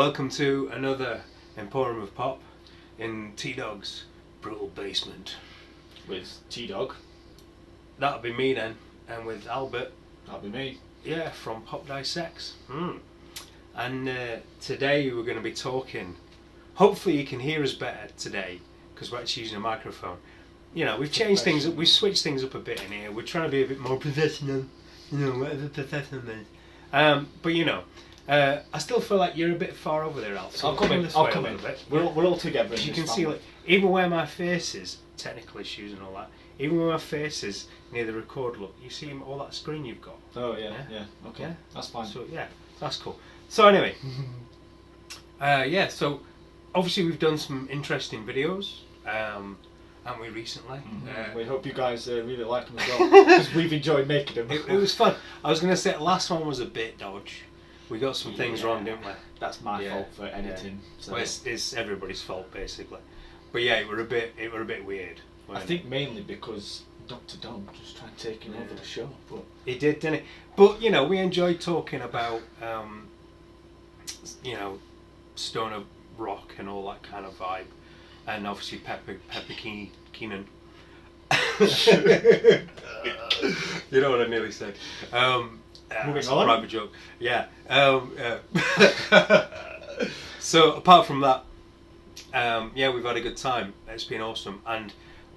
Welcome to another Emporium of Pop in T-Dog's brutal basement. With T-Dog. That'll be me then, and with Albert. That'll be me. Yeah, from Pop Dissects. And today we're going to be talking. Hopefully you can hear us better today, because we're actually using a microphone. You know, we've changed things up, we've switched things up a bit in here. We're trying to be a bit more professional. You know, whatever professional is. But you know, I still feel like you're a bit far over there, Al. So I'll come in. I'll come in. We're all together. As you can see, like, even where my face is, technical issues and all that, even where my face is near the record, look, you see all that screen you've got? Oh, yeah. Okay, yeah. That's fine. So, yeah, that's cool. So, anyway, so obviously we've done some interesting videos, haven't we, recently? We hope you guys really like them as well, because we've enjoyed making them. It was fun. I was going to say, the last one was a bit dodge. We got some things wrong, didn't we? That's my fault for editing. Yeah. So. Well, it's everybody's fault, basically. But yeah, it were a bit weird. I think mainly because Dr. Dom just tried taking over the show. But he did, didn't he? But you know, we enjoyed talking about you know, stoner rock and all that kind of vibe, and obviously Pepper Keenan. You know what I nearly said. Moving on. Private joke. Yeah. So apart from that, yeah, we've had a good time. It's been awesome, and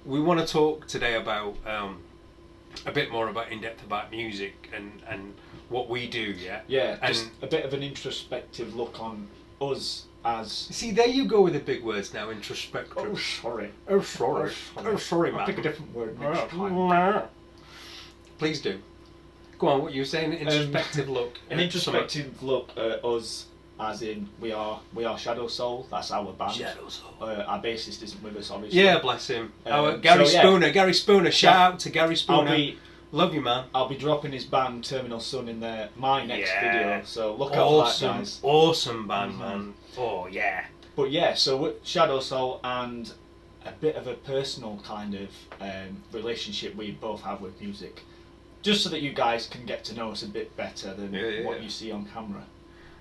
we want to talk today about a bit more about in depth about music and what we do. Yeah. Yeah. And just a bit of an introspective look on us as. See, there you go with the big words now. Introspective. Oh, sorry. Oh, sorry. Oh, sorry, man. I'll pick a different word next time. Please do. Go on, what you were saying, introspective look. An introspective look at us, as in we are Shadow Soul. That's our band. Shadow Soul. Our bassist isn't with us, obviously. Yeah, bless him. Gary Spooner. Shout out to Gary Spooner. Love you, man. I'll be dropping his band Terminal Sun in my next video. So look out for that, guys. Awesome band, man. Oh yeah. But yeah, so Shadow Soul and a bit of a personal kind of relationship we both have with music. Just so that you guys can get to know us a bit better than what you see on camera.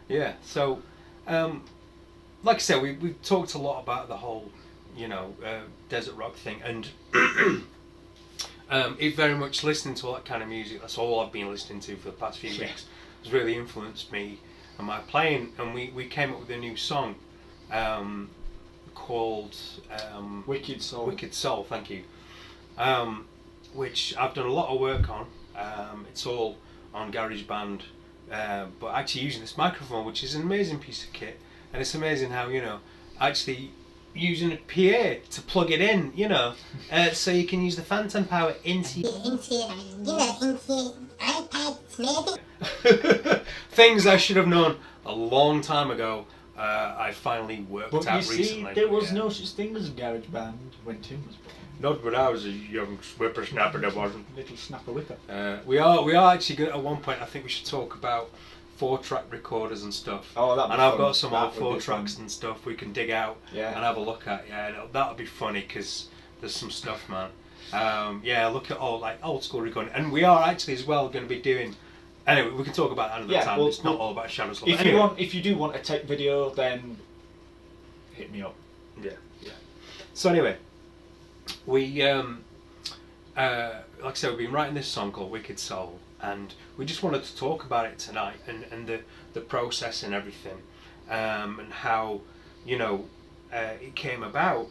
Yeah, so, like I said, we've talked a lot about the whole, you know, desert rock thing, and it very much listening to all that kind of music. That's all I've been listening to for the past few weeks. Has really influenced me and my playing, and we came up with a new song called Wicked Soul. Wicked Soul, thank you. Which I've done a lot of work on. It's all on GarageBand, but actually using this microphone, which is an amazing piece of kit, and it's amazing how, you know, actually using a PA to plug it in, you know, so you can use the phantom power into iPads. Things I should have known a long time ago. I finally worked out recently. But you see, there was no such thing as a GarageBand when Tim was born. Not when I was a young whippersnapper, there wasn't. Little snapper whipper. We are actually going to, at one point, I think we should talk about 4-track recorders and stuff. Oh, that'd be And fun. I've got some old That would be 4-tracks fun. and stuff we can dig out and have a look at. Yeah, that'll be funny because there's some stuff, man. Yeah, look at all like old school recording, and we are actually as well going to be doing. Anyway, we can talk about that another time. It's not all about Shadow Soul. If you do want a tech video, then hit me up. Yeah. So anyway. We, like I said, we've been writing this song called Wicked Soul, and we just wanted to talk about it tonight, and the process and everything, and how, you know, it came about,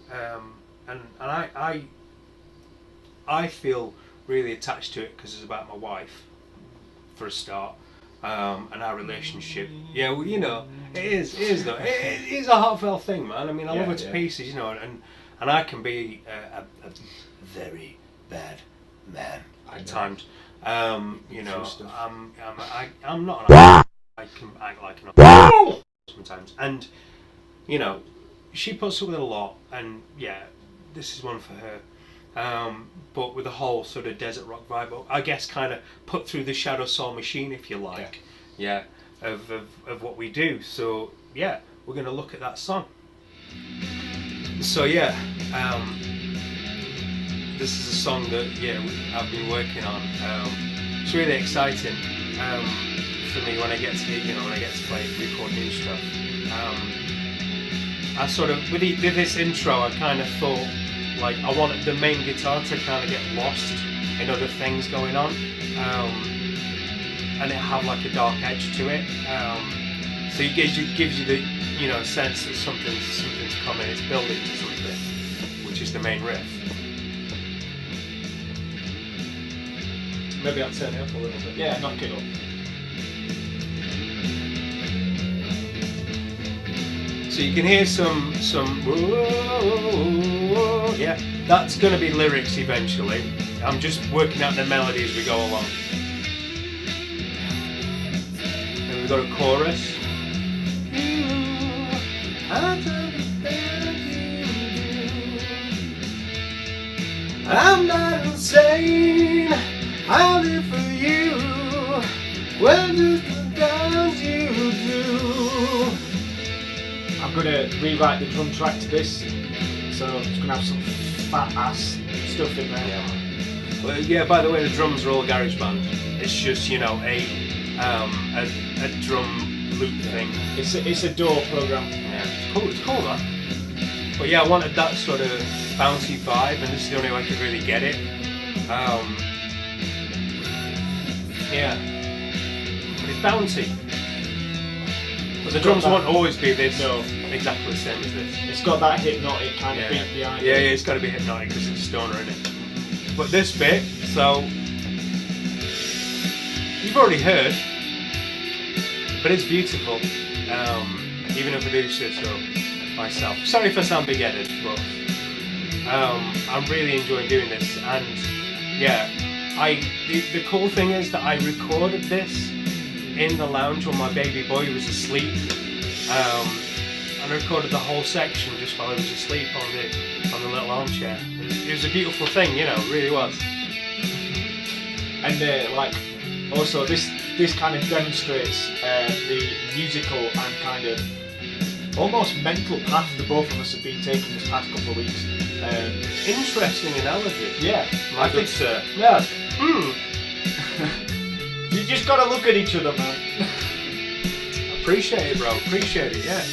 and I feel really attached to it because it's about my wife, for a start, and our relationship. Yeah, well, you know, it is though. It is a heartfelt thing, man. I mean, I love her to pieces, you know, and I can be a very bad man at times. You know, I'm not an I can act like an sometimes. And, you know, she puts up with a lot, and yeah, this is one for her. But with the whole sort of desert rock vibe, I guess kind of put through the Shadow Soul machine, if you like, of what we do. So, yeah, we're going to look at that song. So yeah, this is a song that I've been working on. It's really exciting for me when I get to play record new stuff. I sort of, with this intro, I kind of thought, like, I wanted the main guitar to kind of get lost in other things going on, and it have like a dark edge to it. So it gives you the, you know, sense that something's coming. It's building to something, which is the main riff. Maybe I'll turn it up a little bit. Yeah, knock it up. So you can hear some yeah, that's going to be lyrics eventually. I'm just working out the melody as we go along. And we've got a chorus. I'm not insane, I live for you. When just the things you do. I'm going to rewrite the drum track to this, so it's going to have some fat ass stuff in there. Yeah. Well, yeah. By the way, the drums are all GarageBand. It's just, you know, a drum loop thing. It's a DAW program. Yeah, it's cool that. But yeah, I wanted that sort of bouncy vibe, and this is the only way I could really get it. Yeah, but it's bouncy. But the drums won't always be this, exactly the same as this. It's got that hypnotic kind of beat behind it. Yeah, it's got to be hypnotic because it's stoner, isn't it? But this bit, so you've already heard, but it's beautiful. Even if I do say so myself. Sorry if I sound big-headed, but I'm really enjoying doing this. And yeah, the cool thing is that I recorded this in the lounge when my baby boy was asleep, and I recorded the whole section just while he was asleep on the little armchair. It was a beautiful thing, you know, it really was. And like, also this kind of demonstrates the musical and kind of almost mental path the both of us have been taking this past couple of weeks. Interesting analogy. Yeah, I think so. Yeah. You just gotta look at each other, man. Appreciate it, bro. Appreciate it, yeah.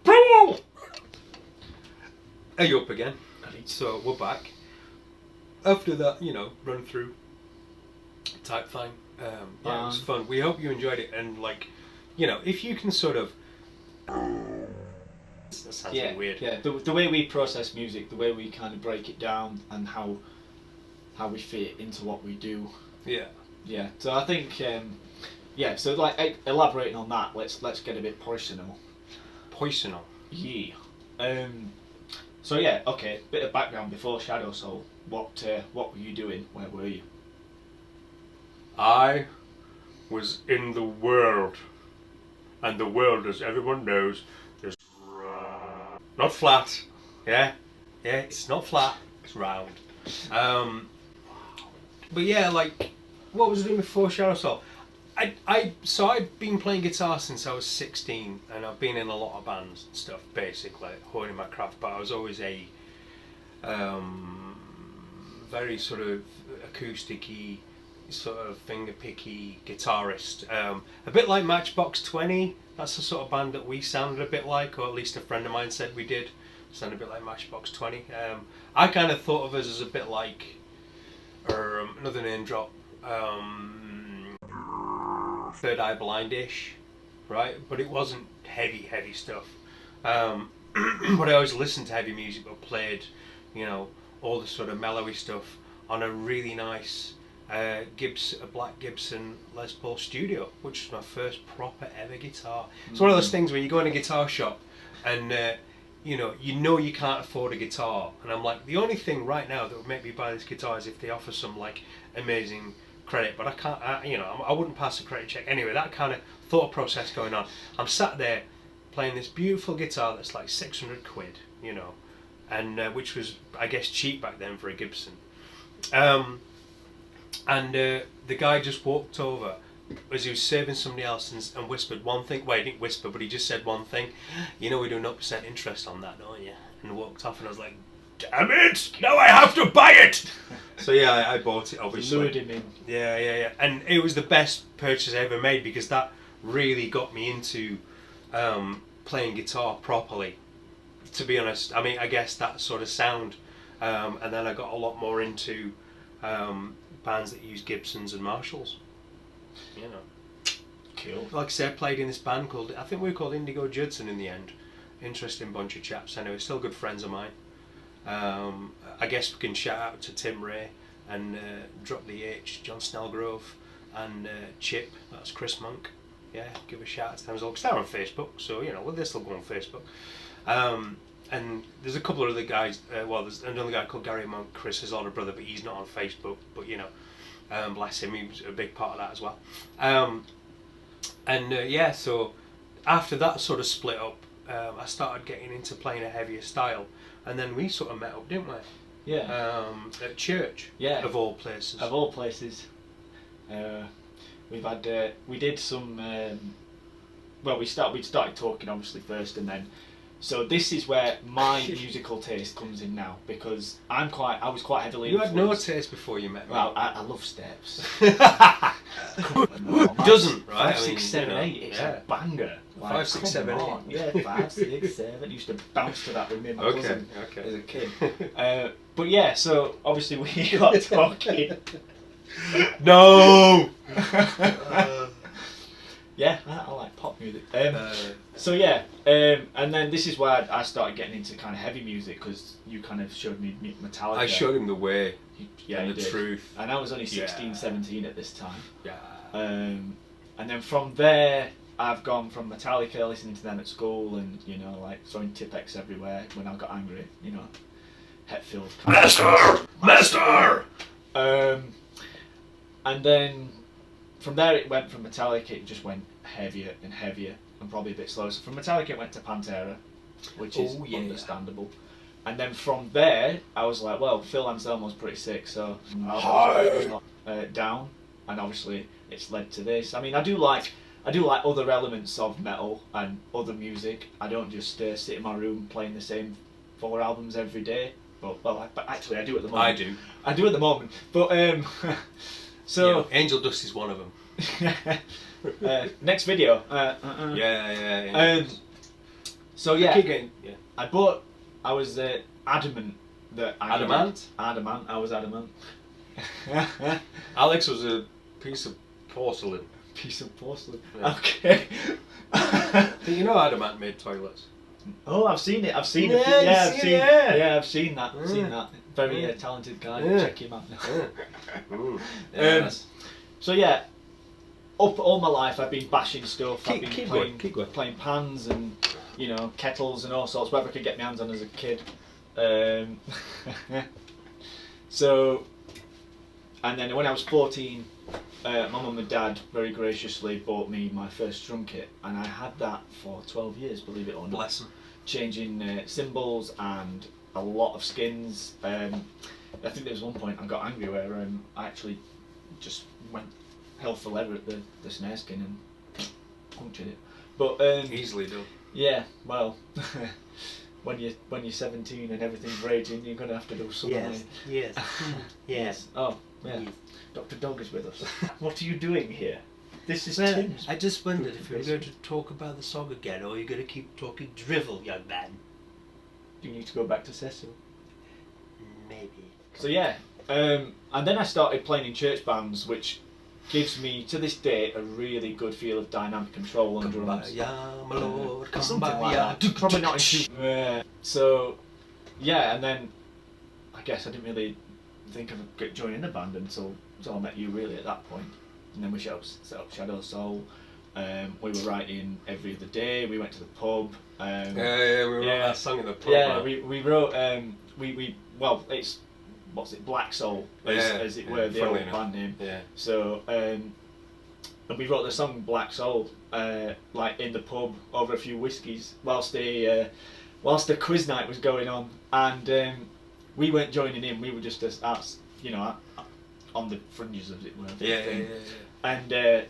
Bro! Hey, you up again? So we're back. After that, you know, run through type thing. Yeah, it was fun. We hope you enjoyed it, and like, you know, if you can sort of. That sounds weird. Yeah, the way we process music, the way we kind of break it down, and how we fit into what we do. Yeah. Yeah. So I think, yeah. So like elaborating on that, let's get a bit personal. Personal. Yeah. So yeah. Okay. Bit of background before Shadow Soul. What were you doing? Where were you? I was in the world, and the world, as everyone knows, is round. Not flat. Yeah. Yeah. It's not flat. It's round. But yeah, like, what was I doing before Shadow Soul? So I've been playing guitar since I was 16, and I've been in a lot of bands and stuff, basically, honing my craft, but I was always a very sort of acoustic-y, sort of finger-picky guitarist. A bit like Matchbox 20, that's the sort of band that we sounded a bit like, or at least a friend of mine said we did, sound a bit like Matchbox 20. I kind of thought of us as a bit like, another name drop, Third Eye Blind-ish, right? But it wasn't heavy stuff. But I always listened to heavy music, but played, you know, all the sort of mellowy stuff on a really nice a black Gibson Les Paul Studio, which was my first proper ever guitar. It's one of those things where you go in a guitar shop and you know you can't afford a guitar, and I'm like, the only thing right now that would make me buy this guitar is if they offer some like amazing credit, but I can't, you know, I wouldn't pass a credit check anyway. That kind of thought process going on. I'm sat there playing this beautiful guitar that's like 600 quid, you know, and which was, I guess, cheap back then for a Gibson. And the guy just walked over as he was serving somebody else and whispered one thing. Well, he didn't whisper, but he just said one thing. You know, we do 0% interest on that, don't you? And walked off, and I was like, damn it! Now I have to buy it! So yeah, I bought it, obviously. Lured him in. Yeah. And it was the best purchase I ever made, because that really got me into playing guitar properly. To be honest, I mean, I guess that sort of sound, and then I got a lot more into bands that use Gibsons and Marshalls. You know, Cool. like I said, played in this band called, I think we were called Indigo Judson in the end. Interesting bunch of chaps. Anyway, still good friends of mine. I guess we can shout out to Tim Ray and Drop the H, John Snellgrove, and Chip. That's Chris Monk. Yeah, give a shout out to them as well, because they're on Facebook. So you know, well, they still go on Facebook. And there's a couple of other guys. There's another guy called Gary Monk, Chris's older brother, but he's not on Facebook. But you know, bless him, he was a big part of that as well. Yeah, so after that sort of split up, I started getting into playing a heavier style, and then we sort of met up, didn't we? Yeah. At church. Yeah. Of all places. Of all places. We've had we did some. We started talking obviously first, and then. So this is where my musical taste comes in now, because I was quite heavily. You had no influenced. taste before you met me. Well, I love steps. Who doesn't, right? 5, 6, 7, 8. It's a banger. 5, 6, 7, 8. Yeah, 5, 6, 7. Used to bounce to that with me and my cousin as a kid. But yeah, so obviously we got talking. No. Yeah, I like pop music. So yeah, and then this is where I started getting into kind of heavy music, because you kind of showed me Metallica. I showed him the way. And the truth. And I was only 16, 17 at this time. Yeah. And then from there, I've gone from Metallica, listening to them at school, and you know, like throwing Tipex everywhere when I got angry. You know, Hetfield. Master. And then from there, it went from Metallica. It just went heavier and heavier, and probably a bit slower. So from Metallica, it went to Pantera, which is understandable. And then from there, I was like, well, Phil Anselmo's pretty sick, so I'll down. And obviously, it's led to this. I mean, I do like other elements of metal and other music. I don't just sit in my room playing the same 4 albums every day. But actually, I do at the moment. I do at the moment. But so yeah, Angel Dust is one of them. Next video. Yeah. So yeah, Keep going. I was adamant that I Adamant? Adamant. I was adamant. Alex was a piece of porcelain. Piece of porcelain. Yeah. Okay. You know Adamant made toilets? Oh, I've seen it. I've seen Yeah, it. Yeah, you've seen it. Yeah, I've seen that. Yeah. Seen that. Very Yeah. talented guy. Yeah. Check him out. Yes. So yeah, up all my life I've been bashing stuff. I've been Keep going. playing pans and kettles and all sorts, whatever I could get my hands on as a kid. So, and then when I was 14, my mum and dad very graciously bought me my first drum kit, and I had that for 12 years, believe it or not. Bless them. Changing cymbals and a lot of skins. I think there was one point I got angry where I actually just went hell for leather at the snare skin and punctured it. But Easily done. yeah, well, when you're 17 and everything's raging, you're gonna have to do something. Yes. Oh, yeah. Yes. Dr. Dog is with us. What are you doing here? This is Well, Tim's. I just wondered if you were going to talk about the song again, or you're going to keep talking drivel, young man. Do you need to go back to Cecil? Maybe. So yeah, and then I started playing in church bands, which gives me to this day a really good feel of dynamic control on drums. My lord, come Something by, like that. Probably not in too. So yeah, and then I guess I didn't really think of joining a band until I met you really at that point. And then we set up Shadow Soul. We were writing every other day. We went to the pub. we wrote that song in the pub. Yeah, we wrote. It's what's it, Black Soul, as it were, the old band name. Yeah. So, and we wrote the song Black Soul, like in the pub over a few whiskies, whilst the quiz night was going on, and we weren't joining in. We were just on the fringes, as it were. Yeah. And they're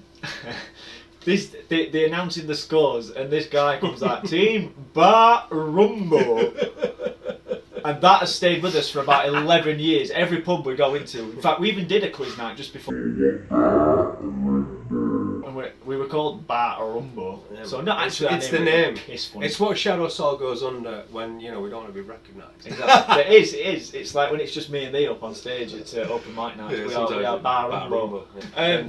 announcing the scores, and this guy comes like, Team Barumbo. And that has stayed with us for about 11 years. Every pub we go into. In fact, we even did a quiz night just before. And we were called Bar Rumbo, Yeah, so not actually. It's the name. Funny. It's what Shadow Soul goes under when we don't want to be recognised. Exactly. It is. It's like when it's just me and thee up on stage at open mic nights. Yeah, we are Bar Rumbo. Yeah.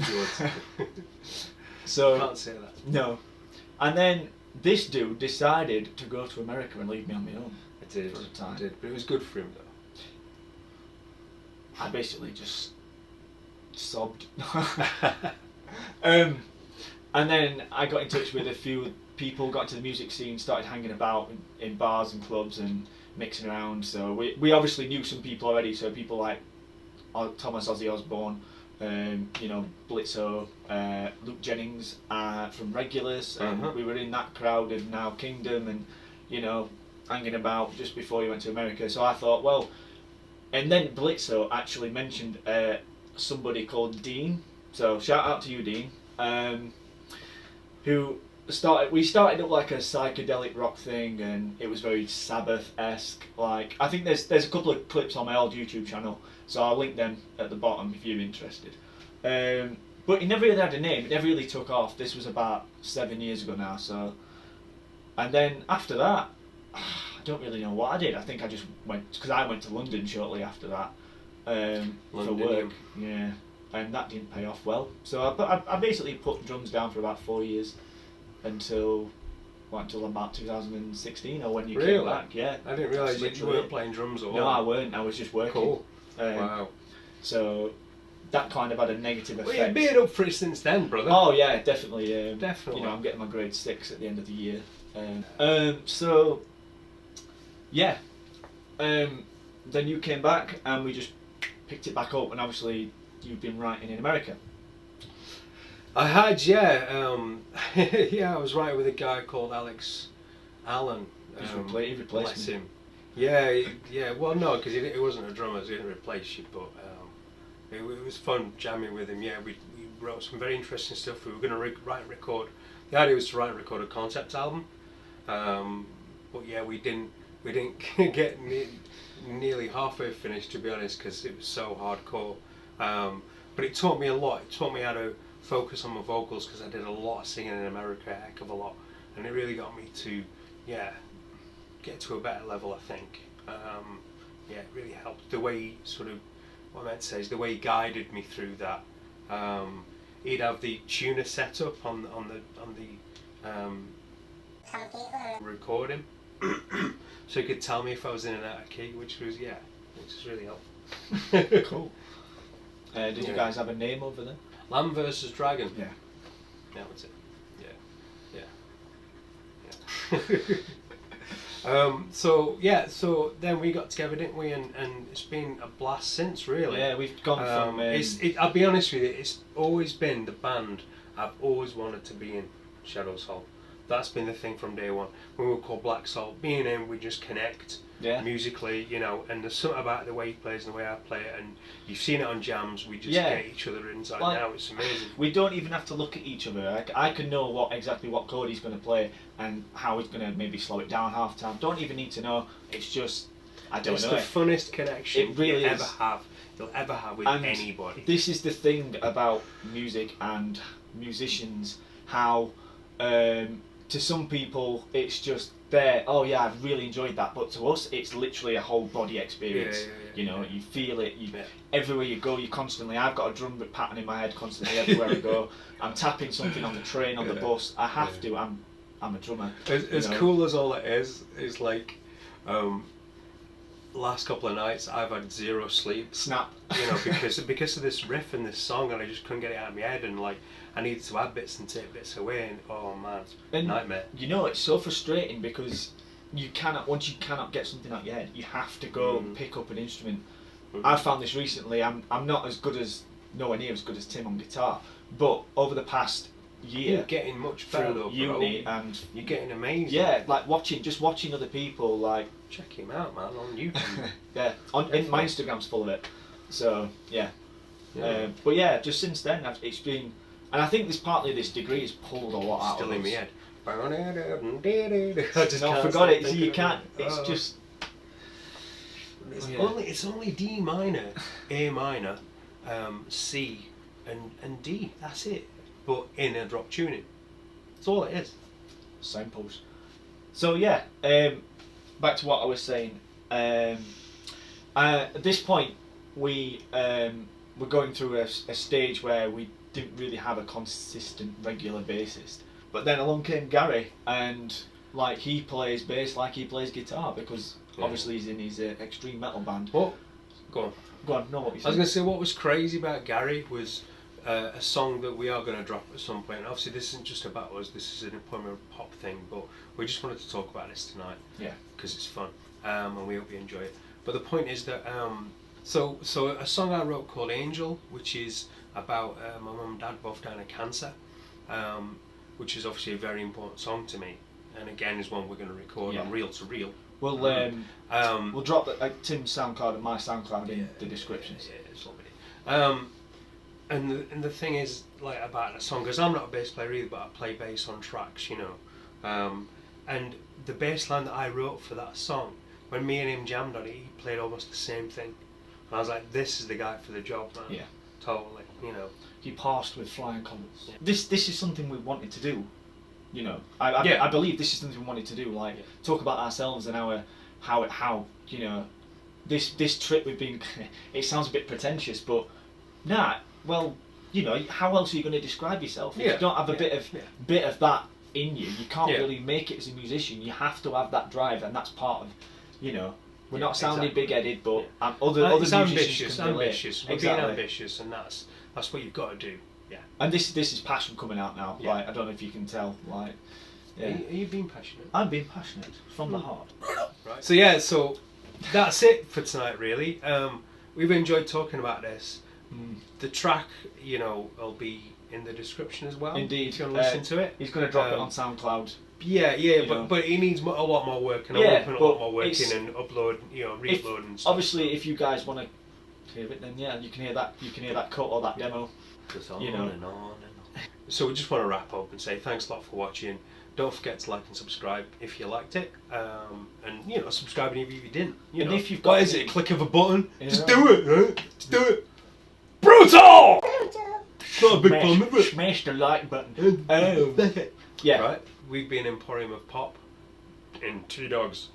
So Can't say that. no, and then this dude decided to go to America and leave me on my own. It did. For a time. It did, but it was good for him though. I basically just sobbed. And then I got in touch with a few people, got into the music scene, started hanging about in bars and clubs and mixing around. So we obviously knew some people already. So people like Thomas Ozzy Osbourne, Blitzo, Luke Jennings from Regulars, and we were in that crowd of Now Kingdom, and hanging about just before he went to America. So I thought, well, and then Blitzo actually mentioned somebody called Dean. So shout out to you, Dean. We started up like a psychedelic rock thing, and it was very Sabbath-esque. Like, I think there's a couple of clips on my old YouTube channel, so I'll link them at the bottom if you're interested. But he never really had a name. It never really took off. This was about 7 years ago now. So, and then after that, I don't really know what I did. I think I just went, because I went to London shortly after that for work. Yeah. And that didn't pay off well. So I basically put drums down for about 4 years until about 2016 or when you came back. Yeah. I didn't realise you weren't playing drums at all. No, I weren't. I was just working. Cool. Wow. So that kind of had a negative effect. Well, you've been up for it since then, brother. Oh yeah, definitely. Definitely. I'm getting my grade 6 at the end of the year. So yeah. Then you came back and we just picked it back up, and obviously you've been writing in America. I had, yeah. Yeah, I was writing with a guy called Alex Allen. He replaced him. Yeah. Well, no, because he wasn't a drummer, so he didn't replace you. But it was fun jamming with him. Yeah, we wrote some very interesting stuff. We were going to write and record. The idea was to write and record a concept album. But yeah, we didn't get nearly halfway finished, to be honest, because it was so hardcore. But it taught me a lot. It taught me how to focus on my vocals, because I did a lot of singing in America, a heck of a lot, and it really got me to, get to a better level, I think. It really helped. The way what I meant to say is the way he guided me through that. He'd have the tuner set up on the recording, so he could tell me if I was in and out of key, which was really helpful. Cool. Did you guys have a name over there? Lamb versus Dragon. Yeah. Yeah, that's it. Yeah. So then we got together, didn't we? And it's been a blast since, really. Yeah, we've gone from. I'll be honest with you, it's always been the band I've always wanted to be in. Shadow Soul. That's been the thing from day one. When we were called Black Soul, being in, we just connect musically, and there's something about the way he plays and the way I play it, and you've seen it on jams, we just get each other inside now, it's amazing. We don't even have to look at each other. I can know exactly what chord he's going to play and how he's going to maybe slow it down half time. Don't even need to know, it's just, I don't know. It's the funnest connection you'll ever have with anybody. This is the thing about music and musicians, how to some people it's just there, oh yeah, I've really enjoyed that, but to us it's literally a whole body experience. You feel it, everywhere you go, you constantly, I've got a drum pattern in my head constantly everywhere I go. I'm tapping something on the train, on the bus, I have to, I'm a drummer. As cool as all it is like last couple of nights I've had zero sleep. Snap. Because of this riff and this song, and I just couldn't get it out of my head, and like I needed to add bits and take bits away, and oh man, nightmare. It's so frustrating because once you cannot get something out your head, you have to go and pick up an instrument. I found this recently. I'm not nowhere near as good as Tim on guitar, but over the past year, you're getting much better though, uni, and you're getting amazing. Yeah, like watching other people, like check him out, man, on YouTube. Yeah, my Instagram's full of it. So but yeah, just since then it's been, and I think partly this degree has pulled a lot out. Still of in us. my head. I just forgot it. So you can't. It's just. It's only D minor, A minor, C, and D. That's it. But in a drop tuning. That's all it is. Signpost. So yeah, back to what I was saying. At this point, we were going through a stage where we didn't really have a consistent, regular bassist. But then along came Gary, and like he plays bass like he plays guitar, because obviously he's in his extreme metal band. What? Go on. Go on, no, what you I was going to say what was crazy about Gary was a song that we are going to drop at some point. And obviously, this isn't just about us. This is an employment pop thing, but we just wanted to talk about this tonight. Yeah. Because it's fun, and we hope you enjoy it. But the point is that so a song I wrote called Angel, which is about my mum and dad both dying of cancer, which is obviously a very important song to me. And again, is one we're going to record on Reel to Reel. We'll drop Tim's SoundCloud and my SoundCloud in the descriptions. Yeah, it's lovely. And the thing is, like, about a song, because I'm not a bass player either, but I play bass on tracks, you know. And the bass line that I wrote for that song, when me and him jammed on it, he played almost the same thing. And I was like, this is the guy for the job, man. Yeah. Totally, you know. He passed with flying colours. Yeah. This is something we wanted to do. You know, I believe this is something we wanted to do. Like talk about ourselves and how you know this trip we've been. It sounds a bit pretentious, but well, you know, how else are you going to describe yourself if you don't have a bit of that in you? You can't really make it as a musician. You have to have that drive, and that's part of, you know. We're not sounding big-headed, but other musicians can relate. We're being ambitious, and that's what you've got to do. Yeah. And this is passion coming out now. Yeah. Like I don't know if you can tell. Like, are you being passionate? I'm being passionate from the heart. Right. So so that's it for tonight. Really, we've enjoyed talking about this. The track, you know, will be in the description as well. Indeed. If you want to listen to it, he's going to drop it on SoundCloud. But he needs a lot more work, and I'm putting a lot more work in and upload, re-upload and stuff. Obviously, if you guys want to hear it, then you can hear that. You can hear that cut or that demo. On and on and on. So we just want to wrap up and say thanks a lot for watching. Don't forget to like and subscribe if you liked it, and subscribe if you didn't. And if you've got, what is it? A click of a button? Just do it, right? Just do it. Brutal! It's not a big problem, is it? Smash the like button. Yeah. Right. We've been Emporium of Pop in T-Dogs.